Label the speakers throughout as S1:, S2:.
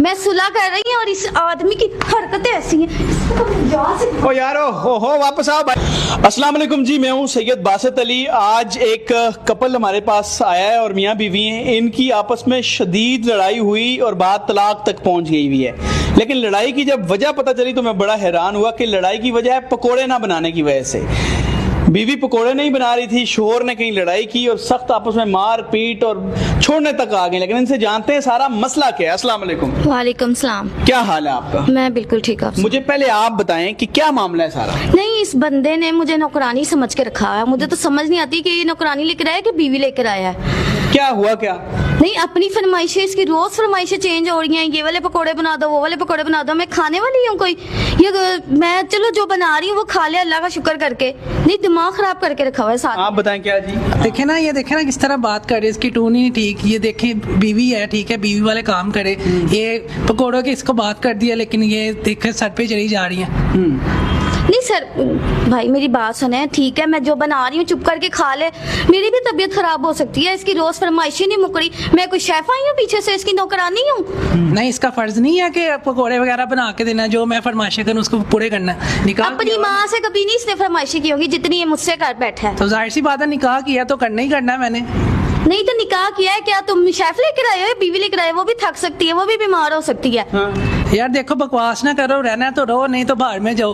S1: मैं सुलह कर रही हूँ और इस आदमी की हरकतें ऐसी हैं।
S2: ओ यार हो वापस आओ भाई। अस्सलाम वालेकुम जी, मैं हूँ सैयद बासित अली। आज एक कपल हमारे पास आया है और मियाँ बीवी हैं। इनकी आपस में शदीद लड़ाई हुई और बात तलाक तक पहुंच गई हुई है। लेकिन लड़ाई की जब वजह पता चली तो मैं बड़ा हैरान हुआ कि लड़ाई की वजह है पकोड़े ना बनाने की वजह से। बीवी पकोड़े नहीं बना रही थी, शोहर ने कहीं लड़ाई की और सख्त आपस में मार पीट और छोड़ने तक आ गए। लेकिन इनसे जानते हैं सारा मसला क्या है। अस्सलाम वालेकुम।
S1: वालेकुम सलाम।
S2: क्या हाल है आपका?
S1: मैं बिल्कुल ठीक हूँ।
S2: मुझे पहले आप बताएं कि क्या मामला है सारा।
S1: नहीं, इस बंदे ने मुझे नौकरानी समझ के रखा है। मुझे तो समझ नहीं आती कि ये नौकरानी लेकर आया कि बीवी लेकर आया है।
S2: क्या हुआ क्या?
S1: नहीं, अपनी फरमाइशें, इसकी रोज फरमाइशें चेंज हो रही हैं। ये वाले पकोड़े बना दो, वो वाले पकोड़े बना दो। मैं खाने वाली हूँ कोई? ये मैं चलो जो बना रही हूँ वो खा ले अल्लाह का शुक्र करके। नहीं, दिमाग खराब करके रखा हुआ है साथ।
S2: आप बताएं क्या जी।
S3: देखे ना, ये देखे ना किस तरह बात कर रहे हैं, इसकी टोन ही नहीं ठीक। ये देखे बीवी है, ठीक है, बीवी वाले काम करे। ये पकोड़ों की इसको बात कर दिया, लेकिन ये देखे सर पे चढ़ी जा रही है।
S1: नहीं सर, भाई मेरी बात सुने, ठीक है, मैं जो बना रही हूँ चुप करके खा ले। मेरी भी तबीयत खराब हो सकती है। इसकी रोज फरमाइशी नहीं मुकरी। मैं कोई शेफ आई हूँ पीछे से, इसकी नौकरानी हूँ।
S3: नहीं, इसका फर्ज नहीं है कि पकोड़े वगैरह बना के देना। जो मैं फरमाइशें करूँ उसको पूरे करना। निकाह
S1: अपनी माँ से कभी नहीं इसने फरमाइशी की होगी जितनी ये मुझसे कर बैठा है।
S3: तो जाहिर सी बात है, निकाह किया तो करना ही करना है मैंने।
S1: नहीं तो निकाह किया है क्या? तुम शेफ लेकर आए हो, बीवी लेकर आए हो? वो भी थक सकती है, वो भी बीमार हो सकती है।
S3: यार देखो, बकवास ना करो, रहना है तो रहो, नहीं तो बाहर में जाओ।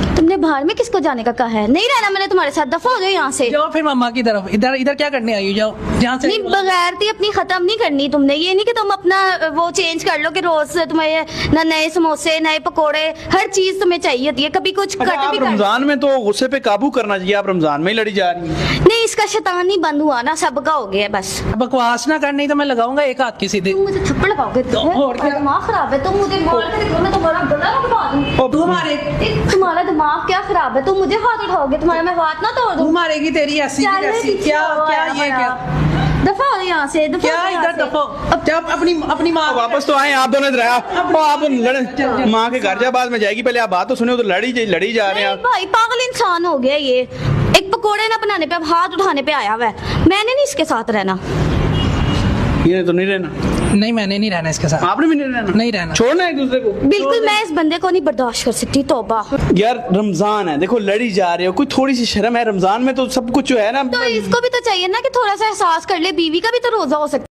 S1: तुमने बाहर में किसको जाने का कहा है? नहीं रहना मैंने तुम्हारे साथ। दफा हो जाओ यहाँ से।
S3: जाओ फिर मम्मा की तरफ। इधर इधर क्या करने आई हो? जाओ जहाँ से।
S1: नहीं, बगैरती अपनी खत्म नहीं करनी तुमने। ये नहीं कि तुम अपना वो चेंज कर लो कि रोज तुम्हें ना नए समोसे, नए पकोड़े, हर चीज तुम्हें चाहिए होती है। कभी कुछ
S2: अच्छा,
S1: कट
S2: आप
S1: भी कर।
S2: रमजान में तो गुस्से पे काबू करना चाहिए। आप रमजान में ही लड़ी जा रही हैं।
S1: नहीं, इसका शैतान नहीं बंद हुआ ना, सबका हो गया बस।
S3: बकवास ना करनी तो मैं लगाऊंगा एक हाथ की सीधे।
S1: तुम मुझे थप्पड़ लगाओगे?
S3: और क्या?
S1: दिमाग खराब है। तुम मुझे बोल के देखो, मैं तुम्हारा गला उठवा दूं। तुम्हारा दिमाग क्या खराब है? तुम मुझे हाथ उठाओगे? तुम्हारा मैं हाथ ना तोड़ दूं?
S3: तू मारेगी तेरी ऐसी की तैसी। क्या क्या ये क्या?
S1: दफा हो यहाँ से। दफा
S3: क्या
S1: हो यहाँ
S3: इधर
S1: से।
S3: दफो। अब जब अपनी माँ
S2: वापस तो आए आप दोनों। आप लड़े माँ के घर जा, बाद में जाएगी। पहले आप बात तो सुने, तो लड़ी जा रहे हैं
S1: नहीं
S2: आप।
S1: भाई, पागल इंसान हो गया ये। एक पकोड़े ना बनाने पे अब हाथ उठाने पे आया हुआ है। मैंने नहीं इसके साथ रहना।
S2: ये तो नहीं रहना।
S3: नहीं, मैंने नहीं रहना इसके साथ।
S2: आपने भी नहीं रहना?
S3: नहीं रहना।
S2: छोड़ना एक दूसरे को।
S1: बिल्कुल, मैं इस बंदे को नहीं बर्दाश्त कर सकती। तौबा।
S2: यार रमजान है, देखो लड़ी जा रहे हो, कोई थोड़ी सी शर्म है। रमजान में तो सब कुछ जो है ना।
S1: तो इसको भी तो चाहिए ना कि थोड़ा सा एहसास कर ले। बीवी का भी तो रोजा हो सकता है।